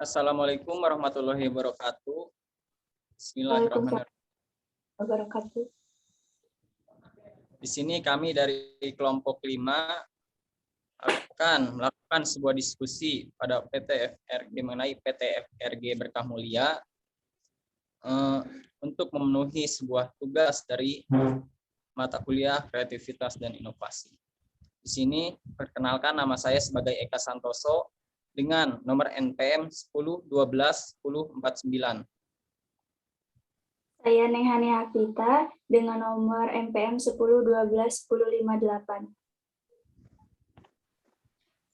Assalamualaikum warahmatullahi wabarakatuh. Waalaikumsalam Bismillahirrahmanirrahim. wabarakatuh. Di sini kami dari kelompok 5 akan melakukan sebuah diskusi pada PTFRG mengenai PTFRG Berkah Mulia untuk memenuhi sebuah tugas dari mata kuliah kreativitas dan inovasi. Di sini perkenalkan, nama saya sebagai Eka Santoso dengan nomor NPM 10 12 10 49. Saya Nehani Hafita dengan nomor NPM 10 12 10 58.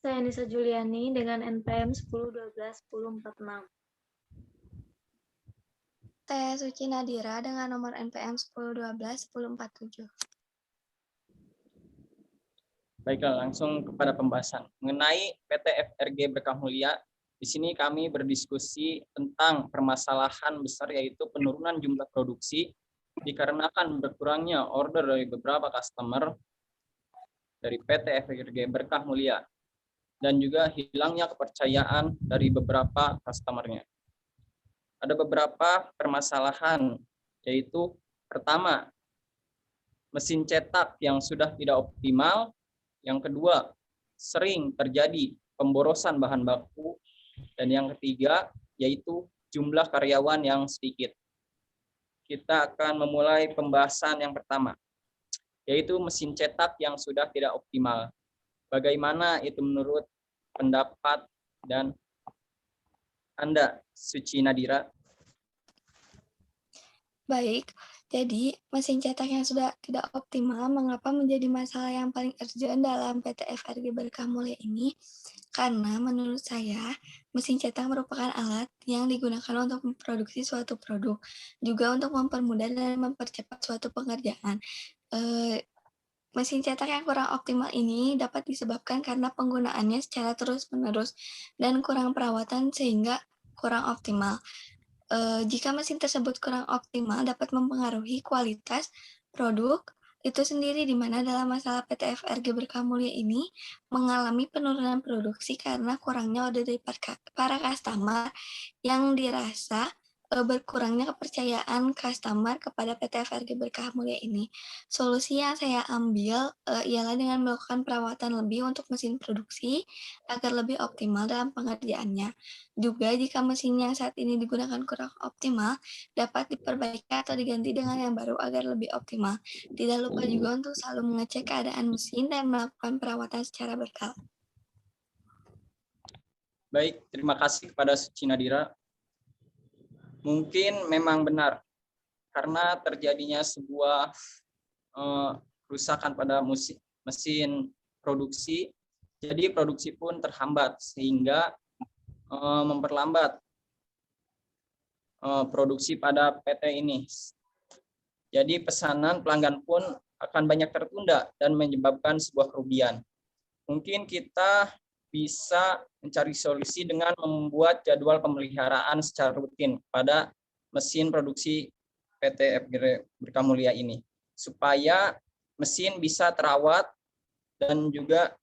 Saya Nisa Juliani dengan NPM 10 12 10 46. Saya Suci Nadira dengan nomor NPM 10 12 10 47. Baiklah, langsung kepada pembahasan mengenai PTFRG Berkah Mulia. Di sini kami berdiskusi tentang permasalahan besar, yaitu penurunan jumlah produksi dikarenakan berkurangnya order dari beberapa customer dari PTFRG Berkah Mulia dan juga hilangnya kepercayaan dari beberapa customer-nya. Ada beberapa permasalahan, yaitu pertama, mesin cetak yang sudah tidak optimal. Yang kedua, sering terjadi pemborosan bahan baku. Dan yang ketiga, yaitu jumlah karyawan yang sedikit. Kita akan memulai pembahasan yang pertama, yaitu mesin cetak yang sudah tidak optimal. Bagaimana itu menurut pendapat dan Anda, Suci Nadira? Baik, jadi mesin cetak yang sudah tidak optimal mengapa menjadi masalah yang paling urgent dalam PTFRG Berkah Mulia ini? Karena menurut saya, mesin cetak merupakan alat yang digunakan untuk memproduksi suatu produk, juga untuk mempermudah dan mempercepat suatu pekerjaan. Mesin cetak yang kurang optimal ini dapat disebabkan karena penggunaannya secara terus-menerus dan kurang perawatan sehingga kurang optimal. Jika mesin tersebut kurang optimal dapat mempengaruhi kualitas produk itu sendiri, di mana dalam masalah PTFRG Berkah Mulia ini mengalami penurunan produksi karena kurangnya order dari para customer yang dirasa berkurangnya kepercayaan customer kepada PTFRG Berkah Mulia ini. Solusi yang saya ambil ialah dengan melakukan perawatan lebih untuk mesin produksi agar lebih optimal dalam pengerjaannya. Juga jika mesin yang saat ini digunakan kurang optimal, dapat diperbaiki atau diganti dengan yang baru agar lebih optimal. Tidak lupa juga untuk selalu mengecek keadaan mesin dan melakukan perawatan secara berkala. Baik, terima kasih kepada Suci Nadira. Mungkin memang benar, karena terjadinya sebuah kerusakan pada mesin produksi, jadi produksi pun terhambat sehingga memperlambat produksi pada PT ini. Jadi pesanan pelanggan pun akan banyak tertunda dan menyebabkan sebuah kerugian. Mungkin kita bisa mencari solusi dengan membuat jadwal pemeliharaan secara rutin pada mesin produksi PTFRG Berkah Mulia ini, supaya mesin bisa terawat dan juga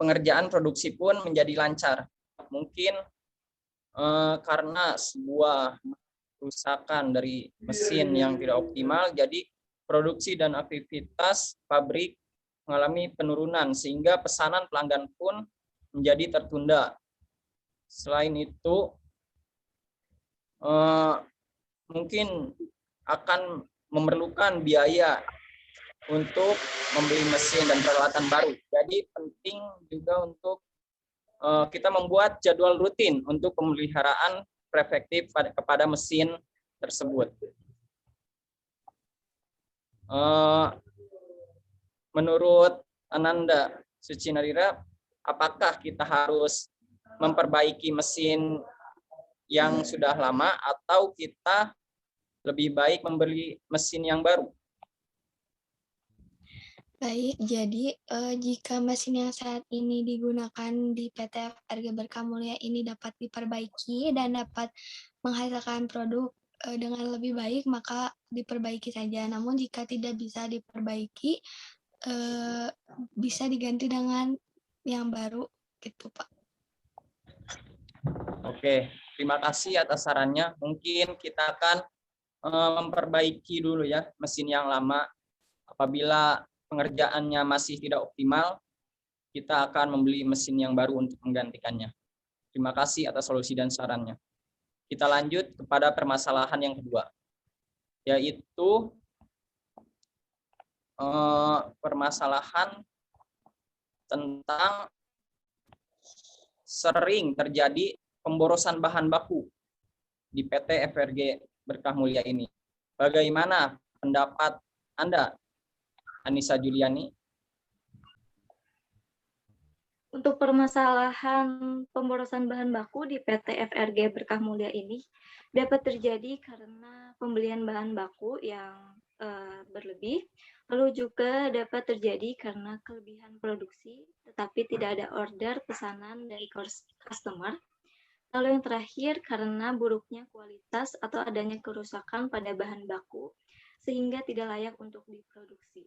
pengerjaan produksi pun menjadi lancar. Mungkin karena sebuah kerusakan dari mesin yang tidak optimal, jadi produksi dan aktivitas pabrik mengalami penurunan sehingga pesanan pelanggan pun menjadi tertunda. Selain itu, mungkin akan memerlukan biaya untuk membeli mesin dan peralatan baru. Jadi penting juga untuk kita membuat jadwal rutin untuk pemeliharaan preventif kepada mesin tersebut. Menurut Ananda Suci Nadira, apakah kita harus memperbaiki mesin yang sudah lama atau kita lebih baik membeli mesin yang baru? Baik, jadi jika mesin yang saat ini digunakan di PTFRG Berkah Mulia ini dapat diperbaiki dan dapat menghasilkan produk dengan lebih baik, maka diperbaiki saja. Namun jika tidak bisa diperbaiki, bisa diganti dengan yang baru gitu, Pak. Oke, terima kasih atas sarannya. Mungkin kita akan memperbaiki dulu ya mesin yang lama. Apabila pengerjaannya masih tidak optimal, kita akan membeli mesin yang baru untuk menggantikannya. Terima kasih atas solusi dan sarannya. Kita lanjut kepada permasalahan yang kedua, yaitu permasalahan tentang sering terjadi pemborosan bahan baku di PT FRG Berkah Mulia ini. Bagaimana pendapat Anda, Anissa Juliani? Untuk permasalahan pemborosan bahan baku di PT FRG Berkah Mulia ini dapat terjadi karena pembelian bahan baku yang berlebih, lalu juga dapat terjadi karena kelebihan produksi, tetapi tidak ada order pesanan dari customer. Lalu yang terakhir, karena buruknya kualitas atau adanya kerusakan pada bahan baku, sehingga tidak layak untuk diproduksi.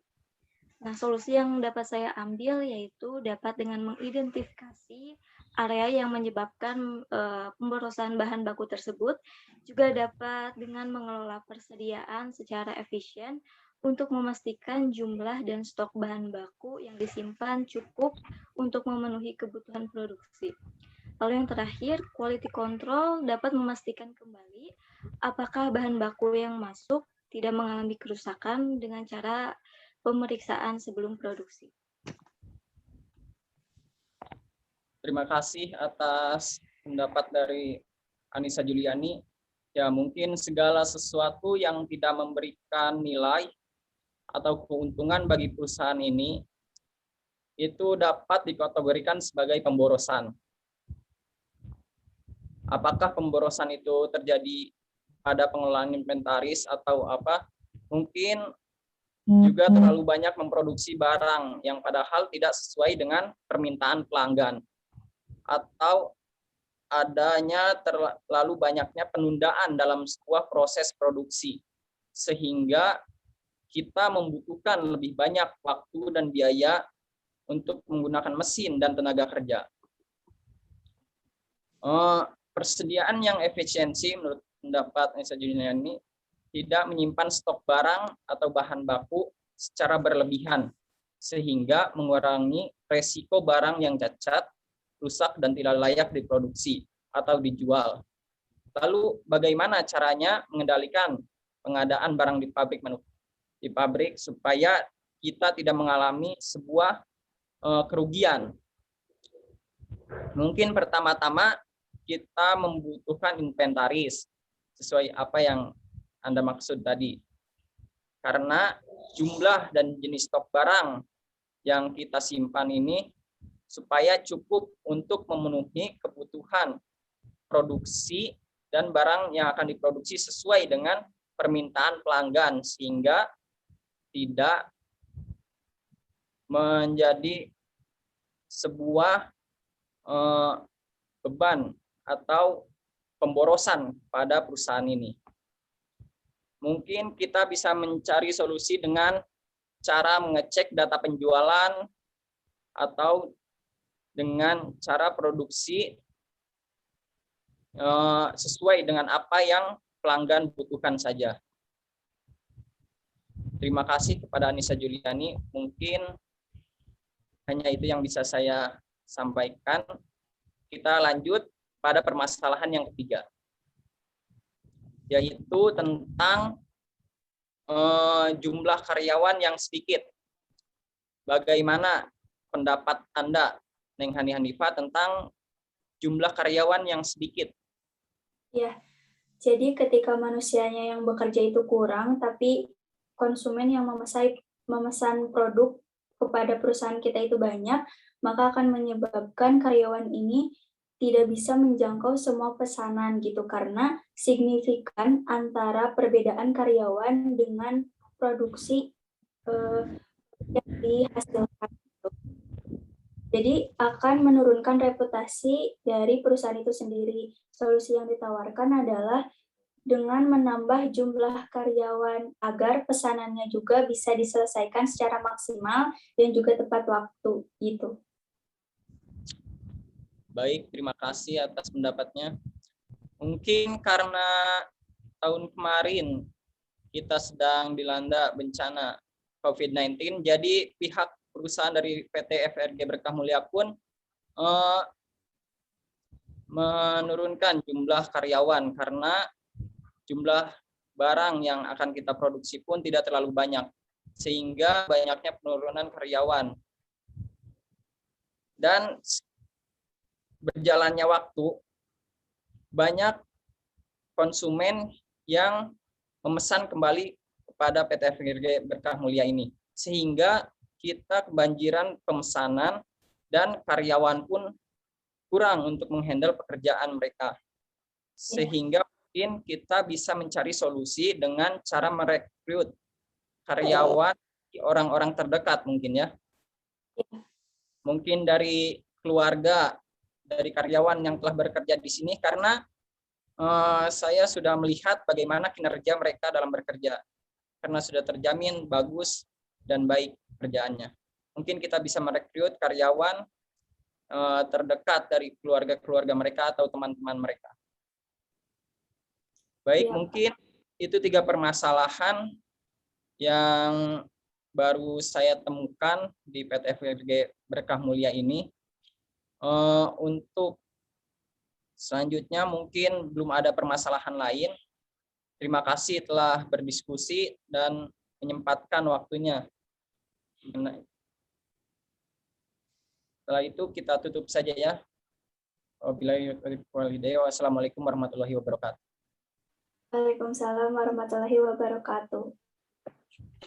Nah, solusi yang dapat saya ambil yaitu dapat dengan mengidentifikasi area yang menyebabkan pemborosan bahan baku tersebut, juga dapat dengan mengelola persediaan secara efisien untuk memastikan jumlah dan stok bahan baku yang disimpan cukup untuk memenuhi kebutuhan produksi. Lalu yang terakhir, quality control dapat memastikan kembali apakah bahan baku yang masuk tidak mengalami kerusakan dengan cara pemeriksaan sebelum produksi. Terima kasih atas pendapat dari Anissa Juliani. Ya, mungkin segala sesuatu yang tidak memberikan nilai atau keuntungan bagi perusahaan ini itu dapat dikategorikan sebagai pemborosan. Apakah pemborosan itu terjadi pada pengelolaan inventaris atau apa? Mungkin juga terlalu banyak memproduksi barang yang padahal tidak sesuai dengan permintaan pelanggan, atau adanya terlalu banyaknya penundaan dalam sebuah proses produksi sehingga kita membutuhkan lebih banyak waktu dan biaya untuk menggunakan mesin dan tenaga kerja. Persediaan yang efisiensi menurut pendapat Anissa Juliani tidak menyimpan stok barang atau bahan baku secara berlebihan sehingga mengurangi resiko barang yang cacat, rusak dan tidak layak diproduksi atau dijual. Lalu bagaimana caranya mengendalikan pengadaan barang di pabrik supaya kita tidak mengalami sebuah kerugian? Mungkin pertama-tama kita membutuhkan inventaris sesuai apa yang Anda maksud tadi. Karena jumlah dan jenis stok barang yang kita simpan ini supaya cukup untuk memenuhi kebutuhan produksi dan barang yang akan diproduksi sesuai dengan permintaan pelanggan sehingga tidak menjadi sebuah beban atau pemborosan pada perusahaan ini. Mungkin kita bisa mencari solusi dengan cara mengecek data penjualan atau dengan cara produksi sesuai dengan apa yang pelanggan butuhkan saja. Terima kasih kepada Anissa Juliani. Mungkin hanya itu yang bisa saya sampaikan. Kita lanjut pada permasalahan yang ketiga, yaitu tentang jumlah karyawan yang sedikit. Bagaimana pendapat Anda, Neng Hani Hanifah, tentang jumlah karyawan yang sedikit? Ya, jadi ketika manusianya yang bekerja itu kurang, tapi konsumen yang memesan produk kepada perusahaan kita itu banyak, maka akan menyebabkan karyawan ini tidak bisa menjangkau semua pesanan gitu, karena signifikan antara perbedaan karyawan dengan produksi yang dihasilkan. Jadi akan menurunkan reputasi dari perusahaan itu sendiri. Solusi yang ditawarkan adalah dengan menambah jumlah karyawan agar pesanannya juga bisa diselesaikan secara maksimal dan juga tepat waktu gitu. Baik, terima kasih atas pendapatnya. Mungkin karena tahun kemarin kita sedang dilanda bencana COVID-19, jadi pihak perusahaan dari PT FRG Berkah Mulia pun menurunkan jumlah karyawan karena jumlah barang yang akan kita produksi pun tidak terlalu banyak, sehingga banyaknya penurunan karyawan. Dan berjalannya waktu, banyak konsumen yang memesan kembali kepada PT FRG Berkah Mulia ini, sehingga kita kebanjiran pemesanan dan karyawan pun kurang untuk menghandle pekerjaan mereka. Sehingga mungkin kita bisa mencari solusi dengan cara merekrut karyawan orang-orang terdekat mungkin ya. Mungkin dari keluarga, dari karyawan yang telah bekerja di sini, karena saya sudah melihat bagaimana kinerja mereka dalam bekerja, karena sudah terjamin bagus dan baik kerjaannya. Mungkin kita bisa merekrut karyawan terdekat dari keluarga-keluarga mereka atau teman-teman mereka. Baik, mungkin itu 3 permasalahan yang baru saya temukan di PT FRG Berkah Mulia ini. Untuk selanjutnya mungkin belum ada permasalahan lain. Terima kasih telah berdiskusi dan menyempatkan waktunya. Setelah itu kita tutup saja ya. Wassalamualaikum warahmatullahi wabarakatuh. Waalaikumsalam warahmatullahi wabarakatuh.